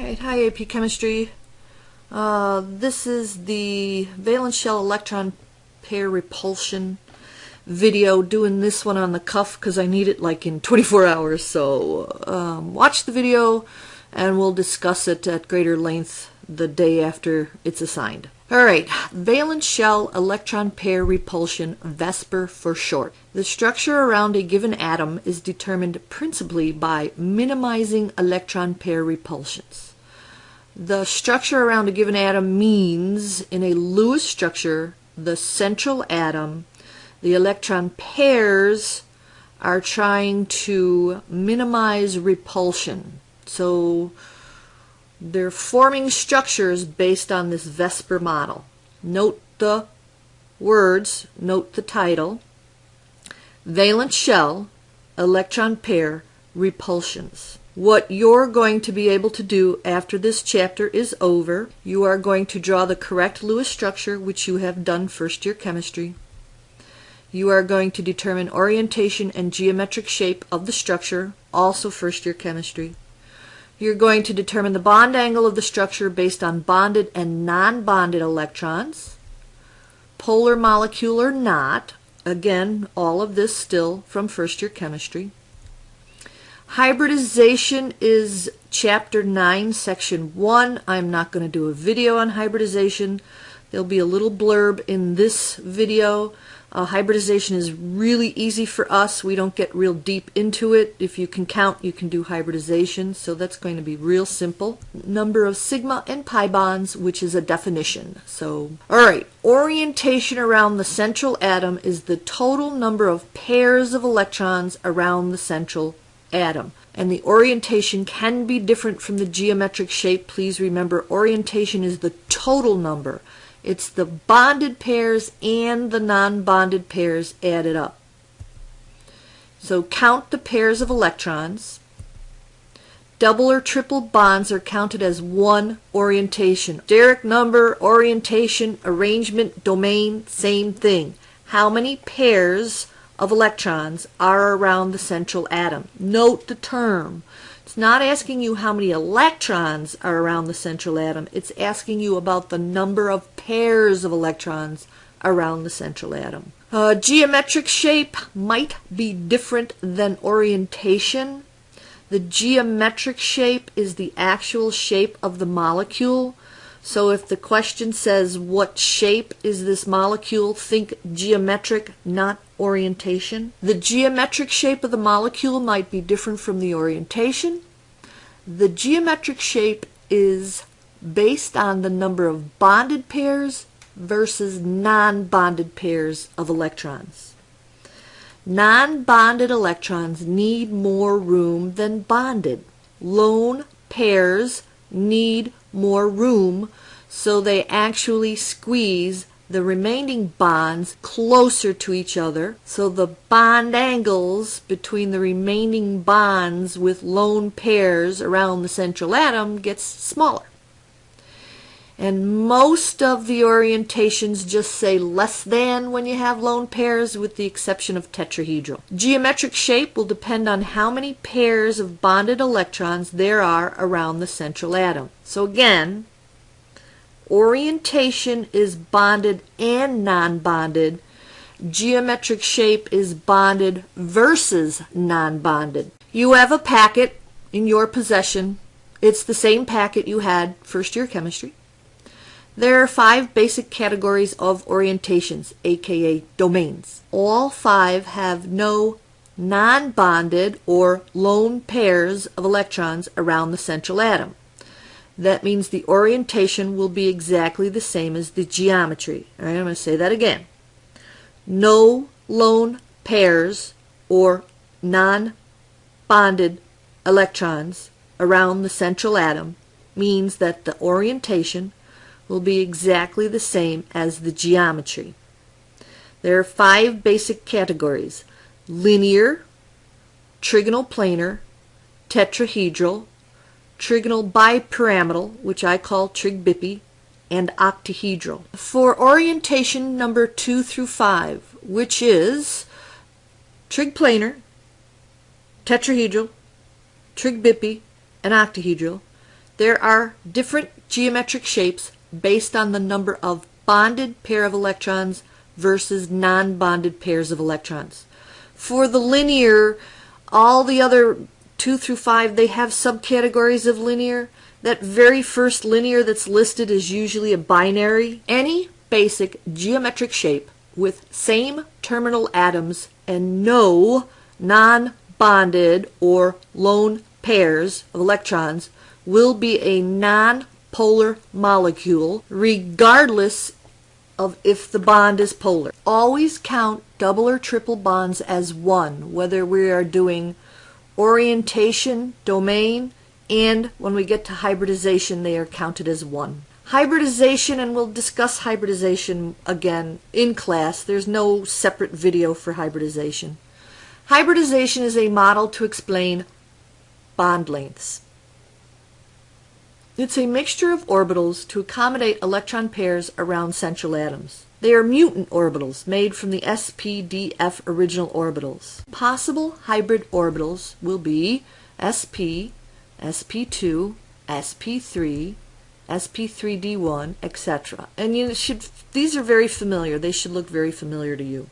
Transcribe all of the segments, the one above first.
Alright, hi AP Chemistry. This is the valence shell electron pair repulsion video, doing this one on the cuff because I need it like in 24 hours. So watch the video and we'll discuss it at greater length the day after it's assigned. Alright, valence shell electron pair repulsion, VSEPR for short. The structure around a given atom is determined principally by minimizing electron pair repulsions. The structure around a given atom means, in a Lewis structure, the central atom, the electron pairs are trying to minimize repulsion. So they're forming structures based on this VSEPR model. Note the words, note the title. Valence shell, electron pair, repulsions. What you're going to be able to do after this chapter is over, you are going to draw the correct Lewis structure, which you have done first year chemistry. You are going to determine orientation and geometric shape of the structure, also first year chemistry. You're going to determine the bond angle of the structure based on bonded and non-bonded electrons, polar molecule or not. Again, all of this still from first year chemistry. Hybridization is chapter 9, section 1. I'm not going to do a video on hybridization. There'll be a little blurb in this video. Hybridization is really easy for us. We don't get real deep into it. If you can count, you can do hybridization. So that's going to be real simple. Number of sigma and pi bonds, which is a definition. So, alright, orientation around the central atom is the total number of pairs of electrons around the central atom. And the orientation can be different from the geometric shape. Please remember, orientation is the total number. It's the bonded pairs and the non-bonded pairs added up. So count the pairs of electrons. Double or triple bonds are counted as one orientation. Steric number, orientation, arrangement, domain, same thing. How many pairs of electrons are around the central atom? Note the term. It's not asking you how many electrons are around the central atom. It's asking you about the number of pairs of electrons around the central atom. Geometric shape might be different than orientation. The geometric shape is the actual shape of the molecule. So if the question says, what shape is this molecule, think geometric, not orientation. The geometric shape of the molecule might be different from the orientation. The geometric shape is based on the number of bonded pairs versus non-bonded pairs of electrons. Non-bonded electrons need more room than bonded. Lone pairs need more room, so they actually squeeze the remaining bonds closer to each other, so the bond angles between the remaining bonds with lone pairs around the central atom gets smaller. And most of the orientations just say less than when you have lone pairs, with the exception of tetrahedral. Geometric shape will depend on how many pairs of bonded electrons there are around the central atom. So again, orientation is bonded and non-bonded. Geometric shape is bonded versus non-bonded. You have a packet in your possession. It's the same packet you had first year chemistry. There are 5 basic categories of orientations, aka domains. All 5 have no non-bonded or lone pairs of electrons around the central atom. That means the orientation will be exactly the same as the geometry. All right, I'm going to say that again. No lone pairs or non-bonded electrons around the central atom means that the orientation will be exactly the same as the geometry. There are 5 basic categories: linear, trigonal planar, tetrahedral, trigonal bipyramidal, which I call trig-bippy, and octahedral. For orientation number 2 through 5, which is trig-planar, tetrahedral, trig-bippy, and octahedral, There are different geometric shapes based on the number of bonded pair of electrons versus non-bonded pairs of electrons. For the linear, all the other 2 through 5, they have subcategories of linear. That very first linear that's listed is usually a binary. Any basic geometric shape with same terminal atoms and no non-bonded or lone pairs of electrons will be a non-polar molecule regardless of if the bond is polar. Always count double or triple bonds as one, whether we are doing orientation, domain, and when we get to hybridization, they are counted as one. Hybridization, and we'll discuss hybridization again in class. There's no separate video for hybridization. Hybridization is a model to explain bond lengths. It's a mixture of orbitals to accommodate electron pairs around central atoms. They are mutant orbitals made from the sp-df original orbitals. Possible hybrid orbitals will be sp, sp2, sp3, sp3d1, etc. And these are very familiar. They should look very familiar to you.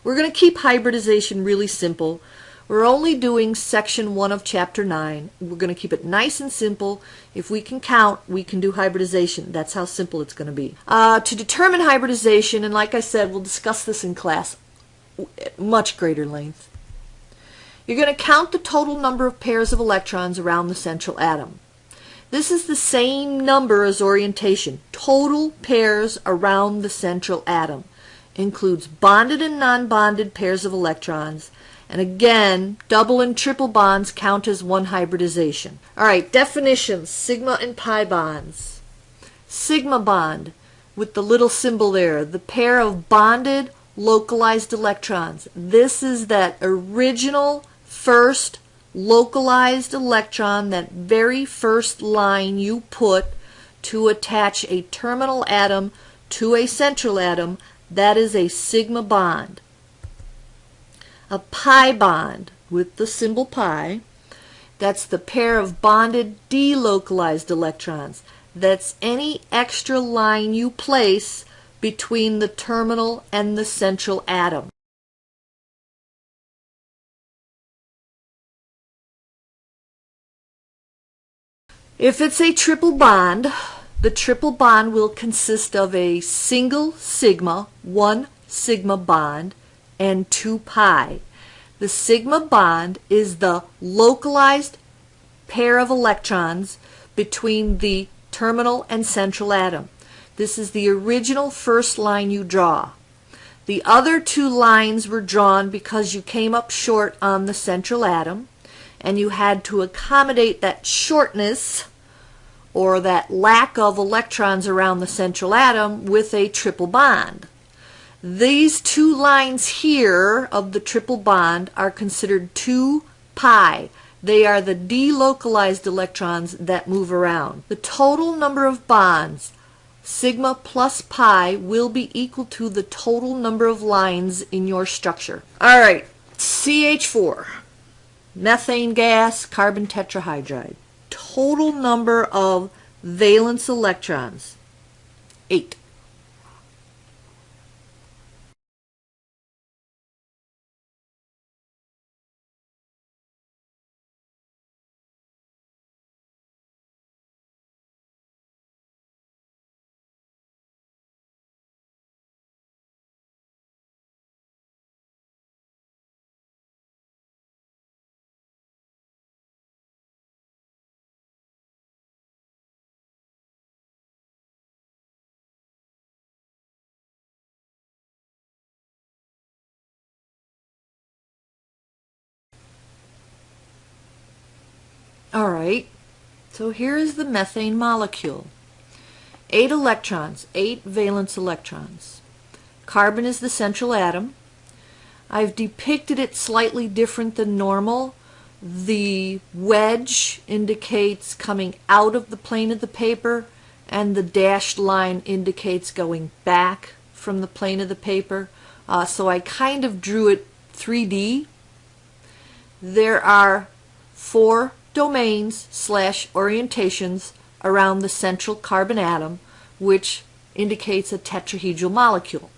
We're going to keep hybridization really simple. We're only doing section 1 of chapter 9. We're going to keep it nice and simple. If we can count, we can do hybridization. That's how simple it's going to be. To determine hybridization, and like I said, we'll discuss this in class at much greater length. You're going to count the total number of pairs of electrons around the central atom. This is the same number as orientation. Total pairs around the central atom. Includes bonded and non-bonded pairs of electrons. And again, double and triple bonds count as one hybridization. All right, definitions, sigma and pi bonds. Sigma bond, with the little symbol there, the pair of bonded localized electrons. This is that original first localized electron, that very first line you put to attach a terminal atom to a central atom. That is a sigma bond. A pi bond, with the symbol pi, that's the pair of bonded delocalized electrons. That's any extra line you place between the terminal and the central atom. If it's a triple bond, the triple bond will consist of a single sigma, one sigma bond, and 2 pi. The sigma bond is the localized pair of electrons between the terminal and central atom. This is the original first line you draw. The other 2 lines were drawn because you came up short on the central atom, and you had to accommodate that shortness or that lack of electrons around the central atom with a triple bond. These 2 lines here of the triple bond are considered 2 pi. They are the delocalized electrons that move around. The total number of bonds, sigma plus pi, will be equal to the total number of lines in your structure. All right, CH4, methane gas, carbon tetrahydride. Total number of valence electrons, 8. All right, so here is the methane molecule. 8 electrons, 8 valence electrons. Carbon is the central atom. I've depicted it slightly different than normal. The wedge indicates coming out of the plane of the paper, and the dashed line indicates going back from the plane of the paper. So I kind of drew it 3D. There are 4 domains / orientations around the central carbon atom, which indicates a tetrahedral molecule.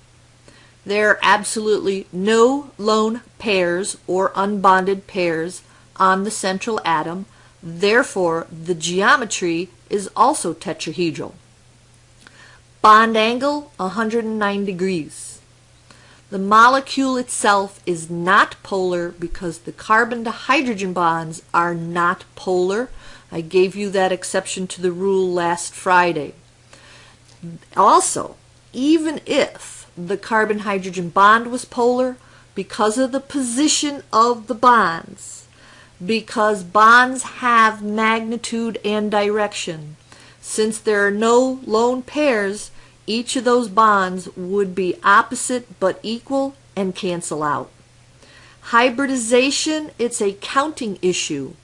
There are absolutely no lone pairs or unbonded pairs on the central atom, therefore the geometry is also tetrahedral. Bond angle 109 degrees. The molecule itself is not polar because the carbon to hydrogen bonds are not polar. I gave you that exception to the rule last Friday. Also, even if the carbon-hydrogen bond was polar, because of the position of the bonds, because bonds have magnitude and direction, since there are no lone pairs, each of those bonds would be opposite but equal and cancel out. Hybridization, it's a counting issue.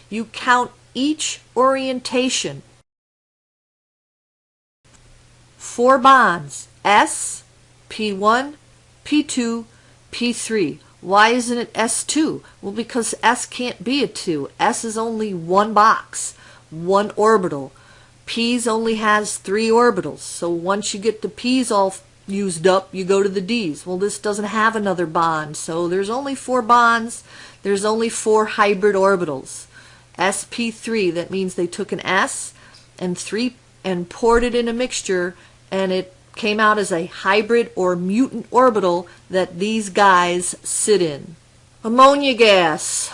You count each orientation. 4 bonds, S, P1, P2, P3. Why isn't it S2? Well, because S can't be a 2. S is only one box, one orbital. P's only has 3 orbitals. So once you get the P's all used up, you go to the D's. Well, this doesn't have another bond, so there's only 4 bonds. There's only 4 hybrid orbitals. sp3, that means they took an S and 3 and poured it in a mixture, and it came out as a hybrid or mutant orbital that these guys sit in. Ammonia gas.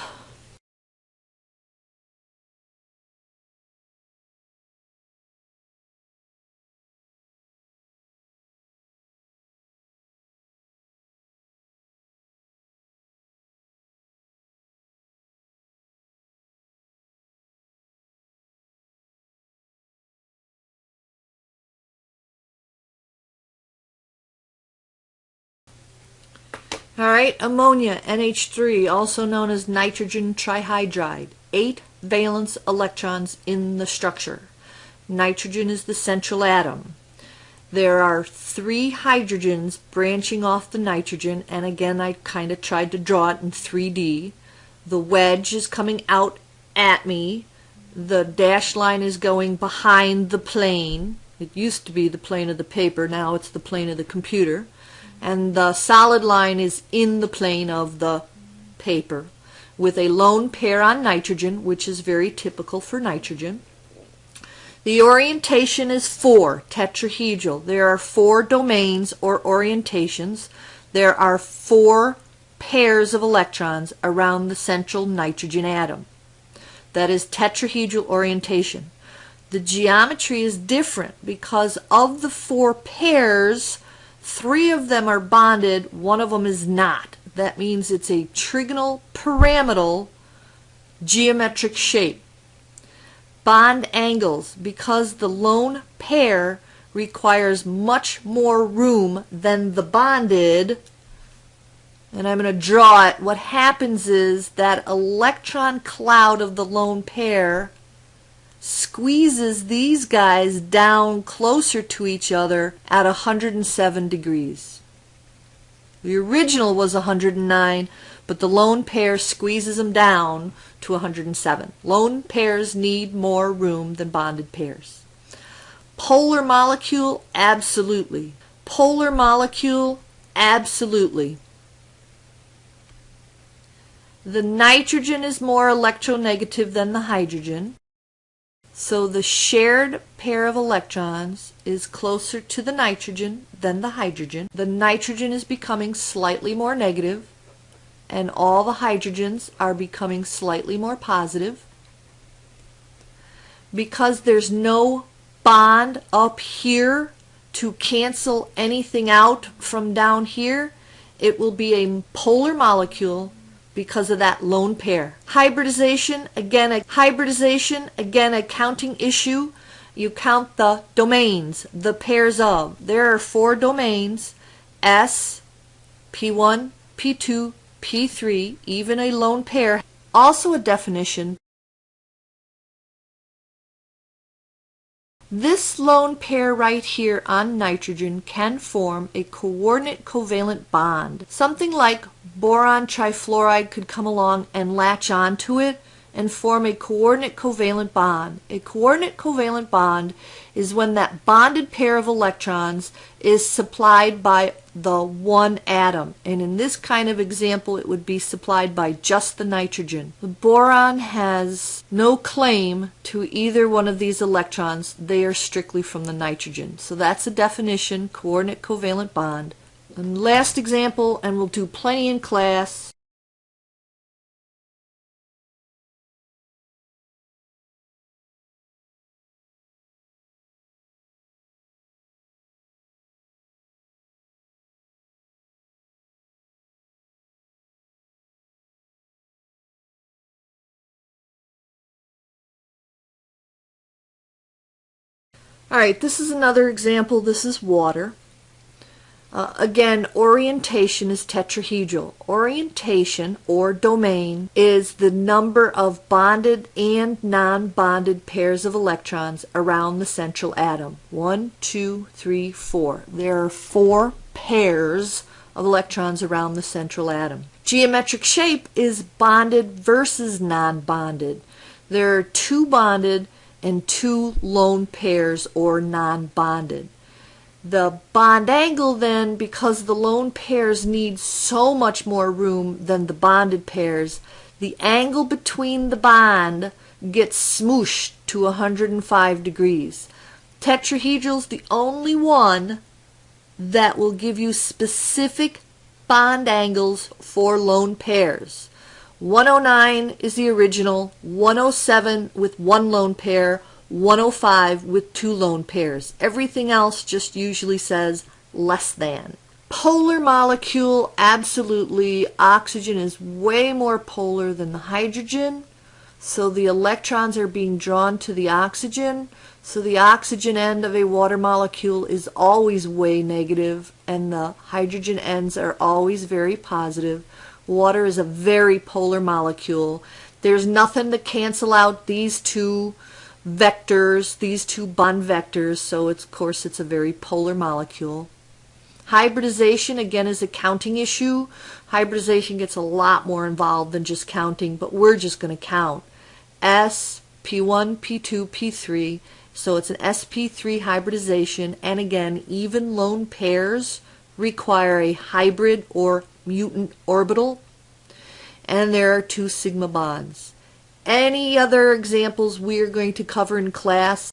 Alright, ammonia, NH3, also known as nitrogen trihydride. 8 valence electrons in the structure. Nitrogen is the central atom. There are 3 hydrogens branching off the nitrogen, and again I kind of tried to draw it in 3D. The wedge is coming out at me. The dashed line is going behind the plane. It used to be the plane of the paper, now it's the plane of the computer. And the solid line is in the plane of the paper with a lone pair on nitrogen, which is very typical for nitrogen. The orientation is 4, tetrahedral. There are 4 domains or orientations. There are 4 pairs of electrons around the central nitrogen atom. That is tetrahedral orientation. The geometry is different because of the 4 pairs, 3 of them are bonded, 1 of them is not. That means it's a trigonal pyramidal geometric shape. Bond angles, because the lone pair requires much more room than the bonded, and I'm going to draw it. What happens is that electron cloud of the lone pair squeezes these guys down closer to each other at 107 degrees. The original was 109, but the lone pair squeezes them down to 107. Lone pairs need more room than bonded pairs. Polar molecule, absolutely. Polar molecule, absolutely. The nitrogen is more electronegative than the hydrogen. So the shared pair of electrons is closer to the nitrogen than the hydrogen. The nitrogen is becoming slightly more negative, and all the hydrogens are becoming slightly more positive. Because there's no bond up here to cancel anything out from down here, it will be a polar molecule because of that lone pair. Hybridization, again a counting issue. You count the domains, the pairs of. There are 4 domains, S, P1, P2, P3, even a lone pair. Also a definition. This lone pair right here on nitrogen can form a coordinate covalent bond. Something like boron trifluoride could come along and latch onto it and form a coordinate covalent bond. A coordinate covalent bond is when that bonded pair of electrons is supplied by the one atom. And in this kind of example, it would be supplied by just the nitrogen. The boron has no claim to either one of these electrons. They are strictly from the nitrogen. So that's a definition, coordinate covalent bond. And last example, and we'll do plenty in class. Alright, this is another example. This is water. Again, orientation is tetrahedral. Orientation, or domain, is the number of bonded and non-bonded pairs of electrons around the central atom. 1, 2, 3, 4. There are 4 pairs of electrons around the central atom. Geometric shape is bonded versus non-bonded. There are 2 bonded and 2 lone pairs, or non-bonded. The bond angle then, because the lone pairs need so much more room than the bonded pairs, the angle between the bond gets smooshed to 105 degrees. Tetrahedral's the only one that will give you specific bond angles for lone pairs. 109 is the original, 107 with 1 lone pair, 105 with 2 lone pairs. Everything else just usually says less than. Polar molecule, absolutely. Oxygen is way more polar than the hydrogen, so the electrons are being drawn to the oxygen. So the oxygen end of a water molecule is always way negative, and the hydrogen ends are always very positive. Water is a very polar molecule. There's nothing to cancel out these 2 vectors, these 2 bond vectors, so of course it's a very polar molecule. Hybridization, again, is a counting issue. Hybridization gets a lot more involved than just counting, but we're just going to count. S, P1, P2, P3, so it's an sp3 hybridization, and again, even lone pairs require a hybrid or mutant orbital, and there are 2 sigma bonds. Any other examples we are going to cover in class?